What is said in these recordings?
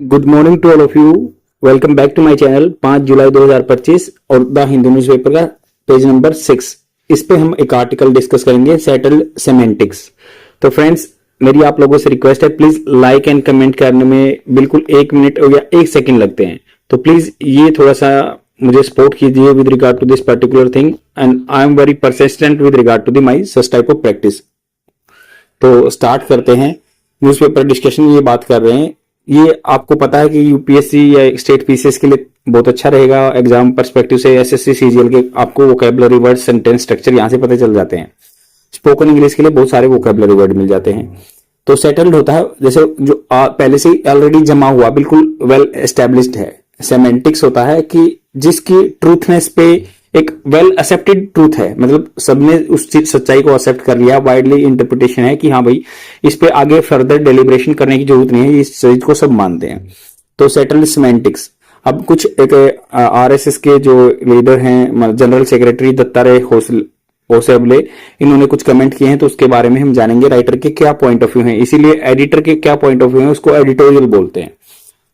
Good morning to all of you. Welcome back to my channel. 5 जुलाई 2025 और the Hindu newspaper का page number 6। इस पे हम एक आर्टिकल डिस्कस करेंगे, सेटल्ड सेमेंटिक्स। तो फ्रेंड्स, मेरी आप लोगों से रिक्वेस्ट है, प्लीज लाइक एंड कमेंट करने में बिल्कुल 1 मिनट या 1 सेकंड लगते हैं, तो प्लीज ये थोड़ा सा मुझे सपोर्ट कीजिए with regard to this particular thing, and I am very persistent with regard to the my such type of practice. तो स्टार्ट करते हैं। न्यूज़पेपर डिस्कशन ये बात कर रहे हैं, ये आपको पता है कि यूपीएससी या स्टेट पीसीएस के लिए बहुत अच्छा रहेगा एग्जाम पर्सपेक्टिव से। एसएससी सीजीएल के आपको वोकैबुलरी वर्ड, सेंटेंस स्ट्रक्चर यहां से पता चल जाते हैं। स्पोकन इंग्लिश के लिए बहुत सारे वोकैबुलरी वर्ड मिल जाते हैं। तो सेटल्ड होता है जैसे जो पहले से ऑलरेडी जमा हुआ, बिल्कुल वेल एस्टेब्लिश्ड है। सेमेंटिक्स होता है कि जिसकी ट्रूथनेस पे एक वेल एक्सेप्टेड ट्रूथ है, मतलब सबने उस चीज सच्चाई को एक्सेप्ट कर लिया। वाइडली इंटरप्रिटेशन है कि हाँ भाई, इस पे आगे फर्दर डेलिब्रेशन करने की जरूरत नहीं है, इस चीज को सब मानते हैं। तो सेटल्ड सेमेंटिक्स। अब कुछ एक आरएसएस के जो लीडर हैं, जनरल सेक्रेटरी दत्तात्रेय होसबले, इन्होंने कुछ कमेंट किए हैं, तो उसके बारे में हम जानेंगे राइटर के क्या पॉइंट ऑफ व्यू हैं। इसीलिए एडिटर के क्या पॉइंट ऑफ व्यू है उसको एडिटोरियल बोलते हैं।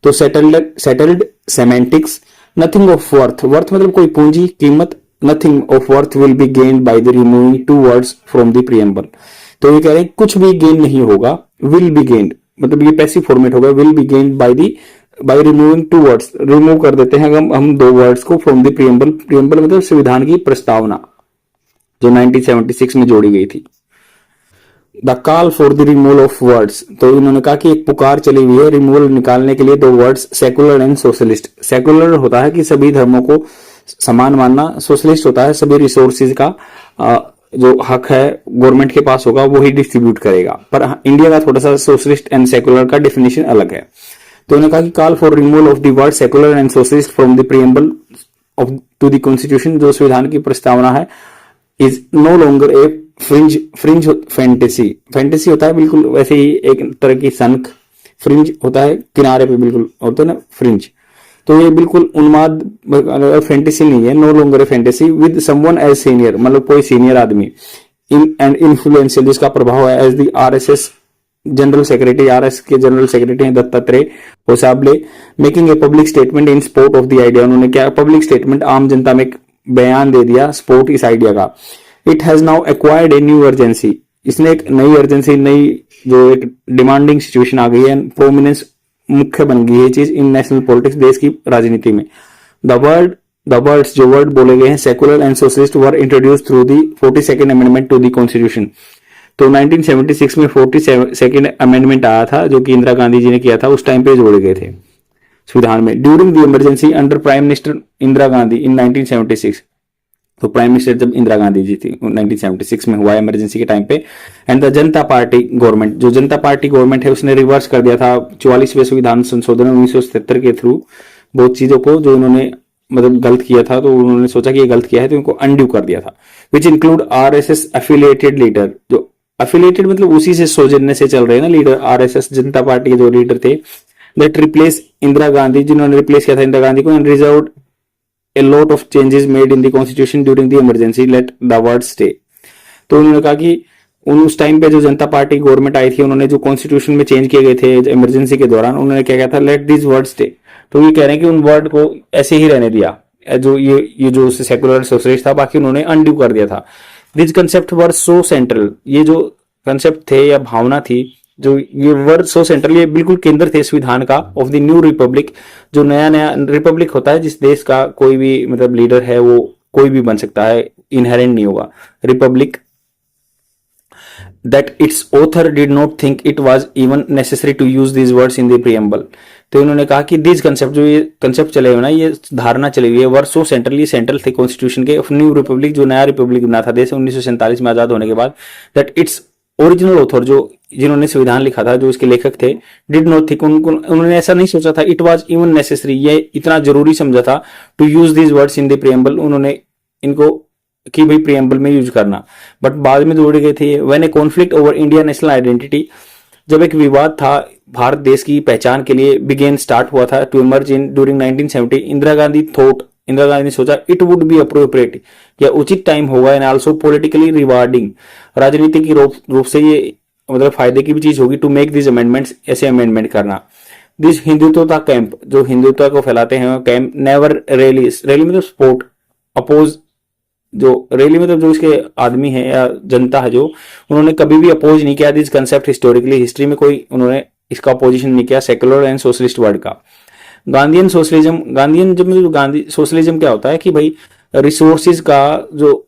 तो settled semantics. Nothing of worth, worth मतलब कोई पूंजी, कीमत। Nothing of worth will be gained by the removing 2 words from the preamble. तो ये कह रहे हैं कुछ भी गेन नहीं होगा, विल बी गेन्ड मतलब ये पैसिव फॉर्मेट होगा, will be gained by removing 2 words. Remove कर देते हैं हम 2 वर्ड्स को फ्रॉम द प्रीएम्बल। प्रीएम्बल मतलब संविधान की प्रस्तावना जो 1976 में जोड़ी गई थी। The call for the removal of words, तो इन्होंने कहा कि एक पुकार चली हुई है रिमूवल निकालने के लिए 2 words, secular and socialist. Secular होता है कि सभी धर्मों को समान मानना, सोशलिस्ट होता है सभी रिसोर्सेज का जो हक है गवर्नमेंट के पास होगा वो ही डिस्ट्रीब्यूट करेगा। पर इंडिया का थोड़ा सा सोशलिस्ट एंड सेकुलर का डेफिनेशन अलग है। तो उन्होंने कहा कि call for removal of the word secular and socialist from the preamble of to the constitution, जो संविधान की प्रस्तावना है, is no longer a fringe fantasy. Fantasy होता है बिल्कुल वैसे ही एक तरह की सनक, फ्रिंज होता है किनारे पे बिल्कुल होता है ना फ्रिंज। तो ये बिल्कुल उन्माद फैंटेसी नहीं है, no longer a fantasy with someone as senior, मतलब कोई सीनियर आदमी इन एंड इन्फ्लुएंशियल जिसका प्रभाव है, as the RSS general secretary, RS के जनरल सेक्रेटरी हैं Dattatreya Hosabale, making a public statement in support of the idea. उन्होंने क्या पब्लिक स्टेटमेंट, आम जनता में एक बयान दे दिया सपोर्ट इस आइडिया का। It has now acquired a new urgency, इसने एक नई अर्जेंसी, नई जो एक डिमांडिंग सिचुएशन आ गई है, प्रोमिनेंस मुख्य बन गई है चीज इन नेशनल पॉलिटिक्स, देश की राजनीति में। द वर्ड्स जो वर्ड बोले गए हैं secular and socialist were introduce through the 42nd amendment to the constitution. तो 1976 में 42nd अमेंडमेंट आया था जो कि इंदिरा गांधी जी ने किया था, उस टाइम पे जोड़े गए थे संविधान में। During the emergency under prime minister Indira Gandhi in 1976, तो प्राइम मिनिस्टर जब इंदिरा गांधी जी थी 1976 में हुआ इमरजेंसी के टाइम पे। And the Janata party government, जो जनता पार्टी गवर्नमेंट है उसने रिवर्स कर दिया था 44वें संविधान संशोधन 1977 के थ्रू बहुत चीजों को जो उन्होंने मतलब गलत किया था, तो उन्होंने सोचा कि ये गलत किया है तो इनको अनड्यू कर दिया था। Which include RSS affiliated leader, जो एफिलिएटेड मतलब उसी से सौजन्य से चल रहे हैं ना लीडर, आरएसएस जनता पार्टी के जो लीडर थे, दैट रिप्लेस इंदिरा गांधी, जिन्होंने रिप्लेस किया था इंदिरा गांधी को, and reserve a lot of changes made in the constitution during the emergency, let the word stay। तो उन्होंने कहा कि उस टाइम पे जो जनता पार्टी गवर्नमेंट आई थी, उन्होंने जो कॉन्स्टिट्यूशन में चेंज किए गए थे इमरजेंसी के दौरान, उन्होंने क्या कहा था, लेट दिस वर्ड स्टे। तो ये कह रहे हैं कि उन वर्ड को ऐसे ही रहने दिया, जो ये जो सेकुलर सोशलिस्ट था, बाकी उन्होंने अनड्यू कर दिया था। This concept were so central, ये जो कंसेप्ट थे या भावना थी, जो ये वर्ड सो सेंट्रल, ये बिल्कुल केंद्र थे संविधान का, ऑफ द न्यू रिपब्लिक, जो नया नया रिपब्लिक होता है जिस देश का कोई भी मतलब लीडर है वो कोई भी बन सकता है, इनहेरेंट नहीं होगा Republic, that its author did not think it was even necessary to use these words in the preamble। तो इन्होंने कहा कि दिस कंसेप्ट, जो ये कंसेप्ट चले हुए ना, ये धारणा चली हुई है, वर्ड सो सेंट्रल, ये सेंट्रल थे कॉन्स्टिट्यूशन के, न्यू रिपब्लिक जो नया रिपब्लिक बना था देश 1947 में आजाद होने के बाद, दैट इट्स ओरिजिनल ऑथर, जो जिन्होंने संविधान लिखा था, जो इसके लेखक थे, डिड नॉट थिंक, उन्होंने ऐसा नहीं सोचा था, इट वाज इवन नेसेसरी, ये इतना जरूरी समझा था, to use these words in the preamble, उन्होंने इनको कि भाई प्रीएम्बल में यूज करना, बट बाद में जोड़े गए थे। When A conflict over India national identity, जब एक विवाद था भारत देश की पहचान के लिए, बिगेन स्टार्ट हुआ था, to emerge in during 1970, Indira Gandhi ने सोचा इट वुड बी अप्रोप्रिएट, या उचित टाइम होगा, एंड आल्सो पॉलिटिकली रिवार्डिंग, राजनीतिक रूप से ये मतलब फायदे की भी चीज होगी, टू मेक दिस अमेंडमेंट्स, ऐसे अमेंडमेंट करना। दिस हिंदुत्वता कैंप, जो हिंदुत्व को फैलाते हैं कैंप, नेवर रैलीज, रैली मतलब सपोर्ट, अपोज, जो रैली मतलब जो इसके आदमी है या जनता है जो, उन्होंने कभी भी अपोज नहीं किया दिस कंसेप्ट हिस्टोरिकली, हिस्ट्री में कोई उन्होंने इसका अपोजिशन नहीं किया सेक्युलर एंड सोशलिस्ट वर्ड का। गांधीयन सोशलिज्म, गांधीयन जब मतलब गांधी सोशलिज्म क्या होता है कि भाई रिसोर्सिस का जो,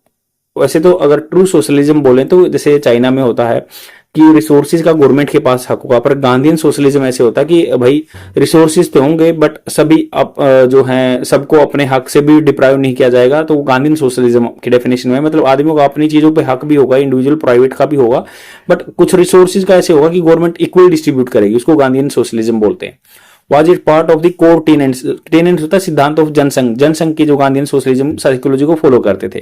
वैसे तो अगर ट्रू सोशलिज्म बोले तो जैसे चाइना में होता है कि रिसोर्सिस का गवर्नमेंट के पास हक होगा, पर गांधीयन सोशलिज्म ऐसे होता है कि भाई रिसोर्सिस तो होंगे बट सभी जो हैं सबको अपने हक से भी डिप्राइव नहीं किया जाएगा। तो गांधीयन सोशलिज्म की डेफिनेशन में मतलब आदमियों का अपनी चीजों पे हक भी होगा, इंडिविजुअल प्राइवेट का भी होगा, बट कुछ रिसोर्सिस का ऐसे होगा कि गवर्नमेंट इक्वल डिस्ट्रीब्यूट करेगी, उसको गांधीयन सोशलिज्म बोलते हैं। Was it part of the core tenants, tenants होता है सिद्धांत ऑफ जनसंघ, जनसंघ की जो गांधीयन सोशलिज्म साइकोलॉजी को फॉलो करते थे।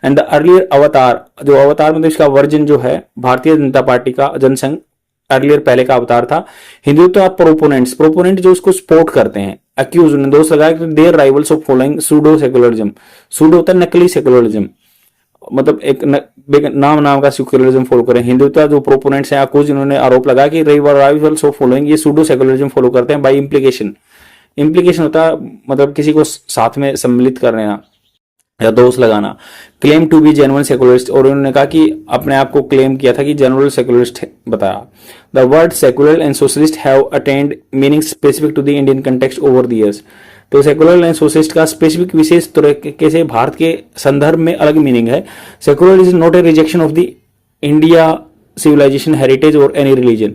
एंड द अर्लियर अवतार, जो अवतार मतलब इसका वर्जन जो है भारतीय जनता पार्टी का जनसंघ, अर्लियर पहले का अवतार था। हिंदुत्व प्रोपोनेंट्स, प्रोपोनेंट जो उसको सपोर्ट करते हैं, अक्यूज उन्हें दोष लगाया कि their rivals of following pseudo secularism, pseudo होता है नकली सेकुलरिज्म, मतलब एक नाम का सेक्युलरिज्म फॉलो करें। हिंदुत्व जो प्रोपोनेंट्स हैं अक्यूज, इन्होंने आरोप लगा कि राइवल्स ऑफ फॉलोइंग ये सूडो सेकुलरिज्म फॉलो करते हैं बाय इम्प्लीकेशन, इम्प्लीकेशन होता है मतलब किसी को साथ में सम्मिलित कर लेना या दोष लगाना। Claim to be genuine secularist, और उन्होंने कहा कि अपने आप को क्लेम किया था कि जेन्युइन सेकुलरिस्ट बताया। The word secular and socialist have attend meaning specific to the Indian context over the years. तो सेकुलर एंड सोशलिस्ट का स्पेसिफिक विशेष तरीके से भारत के संदर्भ में अलग मीनिंग है। Secular is not a rejection of the India civilization heritage और एनी रिलीजन।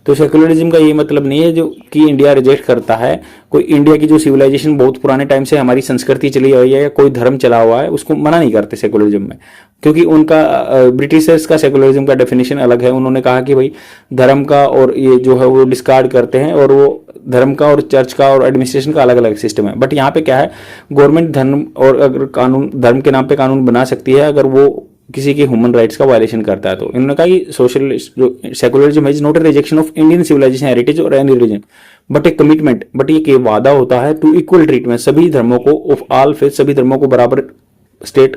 तो सेकुलरिज्म का ये मतलब नहीं है जो कि इंडिया रिजेक्ट करता है कोई इंडिया की जो सिविलाइजेशन बहुत पुराने टाइम से हमारी संस्कृति चली हुई है या कोई धर्म चला हुआ है, उसको मना नहीं करते सेकुलरिज्म में, क्योंकि उनका ब्रिटिशर्स का सेकुलरिज्म का डेफिनेशन अलग है। उन्होंने कहा कि भाई धर्म का और ये जो है वो डिस्कार्ड करते हैं, और वो धर्म का और चर्च का और एडमिनिस्ट्रेशन का अलग अलग सिस्टम है। बट यहाँ पे क्या है, गवर्नमेंट धर्म और अगर कानून, धर्म के नाम पे कानून बना सकती है अगर वो किसी के ह्यूमन राइट्स का वायलेशन करता है। तो इन्होंने कहा कि सोशलिस्ट जो secularism is not a rejection of Indian civilisation heritage और any religion but a commitment, but ये के वादा होता है टू इक्वल ट्रीटमेंट, सभी धर्मों को ऑफ ऑल फेथ, सभी धर्मों को बराबर स्टेट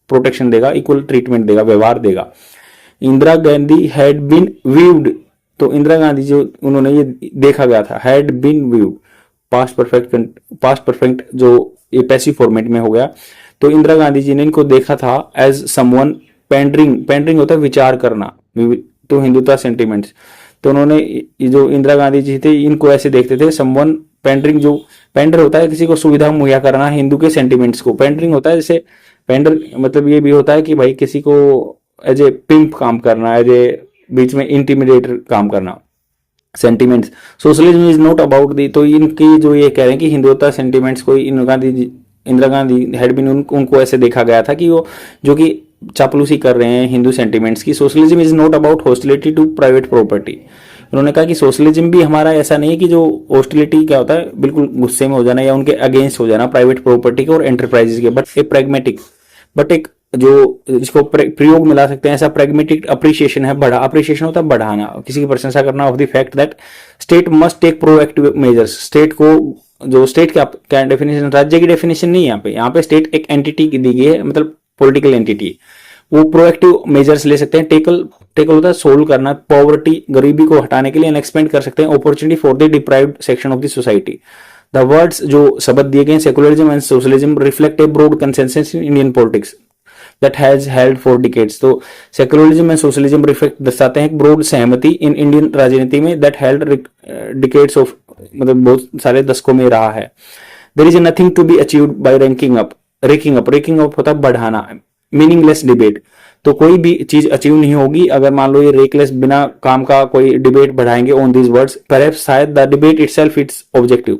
प्रोटेक्शन देगा, इक्वल ट्रीटमेंट देगा, व्यवहार देगा। Indira Gandhi had been viewed, तो इंदिरा गांधी जो उन्होंने ये देखा गया था, had been viewed past perfect जो ये पैसिव फॉर्मेट में हो गया। तो इंदिरा गांधी जी ने इनको देखा था एज समवन पेंडरिंग, पेंडरिंग होता है विचार करना, तो हिंदुत्व सेंटिमेंट्स। तो उन्होंने जो इंदिरा गांधी जी थे इनको ऐसे देखते थे समवन पेंडरिंग, जो पेंडर होता है किसी को सुविधा मुहैया करना हिंदू के सेंटिमेंट्स को, पेंडरिंग होता है जैसे पेंडर मतलब ये भी होता है कि भाई किसी को एज ए पिंप काम करना, एज ए बीच में इंटिमिडेटर काम करना, sentiments. Socialism is not about the, तो इनकी जो ये कह रहे हैं कि हिंदुत्व सेंटिमेंट्स को इंदिरा गांधी हैड बीन, उनको ऐसे देखा गया था कि वो जो कि चापलूसी कर रहे हैं हिंदू सेंटिमेंट्स की। Socialism is not about hostility to private property, उन्होंने कहा कि सोशलिज्म भी हमारा ऐसा नहीं है कि जो हॉस्टिलिटी क्या होता है बिल्कुल गुस्से में हो जाना या उनके अगेंस्ट हो जाना प्राइवेट प्रॉपर्टी के और एंटरप्राइजेस के, बट ए प्रैग्मेटिक, बट एक जो जिसको प्रयोग मिला सकते हैं ऐसा प्रैग्मेटिक अप्रिशिएशन है, बढ़ा, अप्रिशिएशन होता है बढ़ाना, किसी की प्रशंसा करना of the fact that state must take proactive measures. State को, जो स्टेट क्या डेफिनेशन, राज्य की डेफिनेशन नहीं है यहाँ पे स्टेट एक एंटिटी की दी गई है, मतलब पॉलिटिकल एंटिटी, वो प्रोएक्टिव मेजर्स ले सकते हैं। टेकल होता है सोल्व करना, पॉवर्टी गरीबी को हटाने के लिए, एंड एक्सपेंड कर सकते हैं opportunity for the deprived section of the society. The words जो शब्द दिए गए secularism and socialism reflect a broad consensus in Indian politics that has held for decades। तो सेकुलरिज्म एंड सोशलिज्म रिफ्लेक्ट दर्शाते हैं ब्रॉड सहमति इन इंडियन राजनीति में that held decades of, मतलब बहुत सारे दशकों में रहा है। there is nothing to be achieved by ranking up होता है बढ़ाना, meaningless debate, तो कोई भी चीज अचीव नहीं होगी अगर मान लो ये रेकलेस बिना काम का कोई डिबेट बढ़ाएंगे ऑन दीज वर्ड्स। परहैप्स शायद the debate itself it's objective,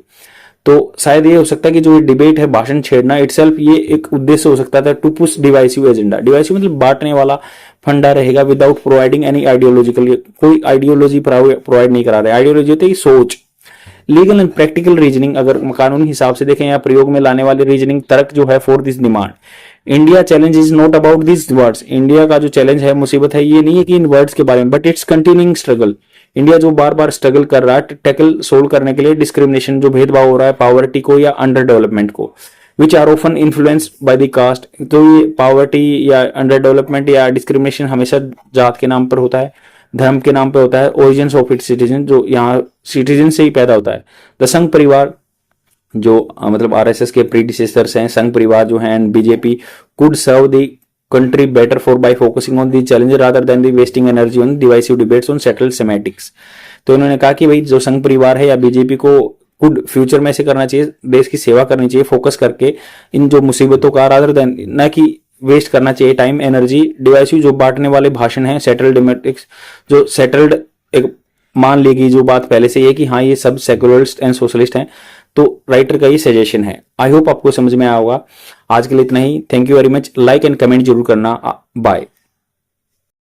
तो शायद ये हो सकता है कि जो डिबेट है, भाषण छेड़ना इटसेल्फ ये एक उद्देश्य हो सकता था to push divisive agenda. Divisive मतलब बांटने वाला फंडा रहेगा विदाउट प्रोवाइडिंग एनी आइडियोलॉजिकल, कोई आइडियोलॉजी प्रोवाइड नहीं करा रहे। आइडियोलॉजी होती है सोच। लीगल एंड प्रैक्टिकल रीजनिंग, अगर कानूनी हिसाब से देखें या प्रयोग में लाने वाले रीजनिंग तर्क जो है for this demand. India challenge is not about this words, India का जो चैलेंज है, मुसीबत है, ये नहीं है कि इन वर्ड्स के बारे में, but it's continuing struggle. India जो बार बार स्ट्रगल कर रहा है टैकल सोल्व करने के लिए डिस्क्रिमिनेशन, जो भेदभाव हो रहा है पॉवर्टी को या अंडर डेवलपमेंट को, which are often influenced by the caste. तो ये पॉवर्टी या अंडर डेवलपमेंट या डिस्क्रिमिनेशन हमेशा जात के नाम पर होता है। धर्म के नाम पे होता है, ओरिजिन्स ऑफ इट्स सिटीजन, जो यहाँ सिटीजन से ही पैदा होता है। द संघ परिवार जो मतलब आरएसएस के प्रीडिसेसर्स हैं, संघ परिवार जो हैं, and BJP could serve the country better for by focusing on the challenge rather than the wasting energy on divisive debates on settled semantics। तो इन्होंने कहा कि भाई जो संघ परिवार है या बीजेपी को कुड फ्यूचर में से करना चाहिए, देश की सेवा करनी चाहिए फोकस करके इन जो मुसीबतों का, रादर देन ना कि वेस्ट करना चाहिए टाइम एनर्जी डिवाइसिव जो बांटने वाले भाषण हैं, सेटल्ड डेमोक्रेटिक्स जो सेटल्ड एक मान लेगी जो बात पहले से ये कि हाँ ये सब सेकुलरिस्ट एंड सोशलिस्ट हैं। तो राइटर का ये सजेशन है। आई होप आपको समझ में आया होगा। आज के लिए इतना ही। Thank you very much. Like and comment जरूर करना। बाय।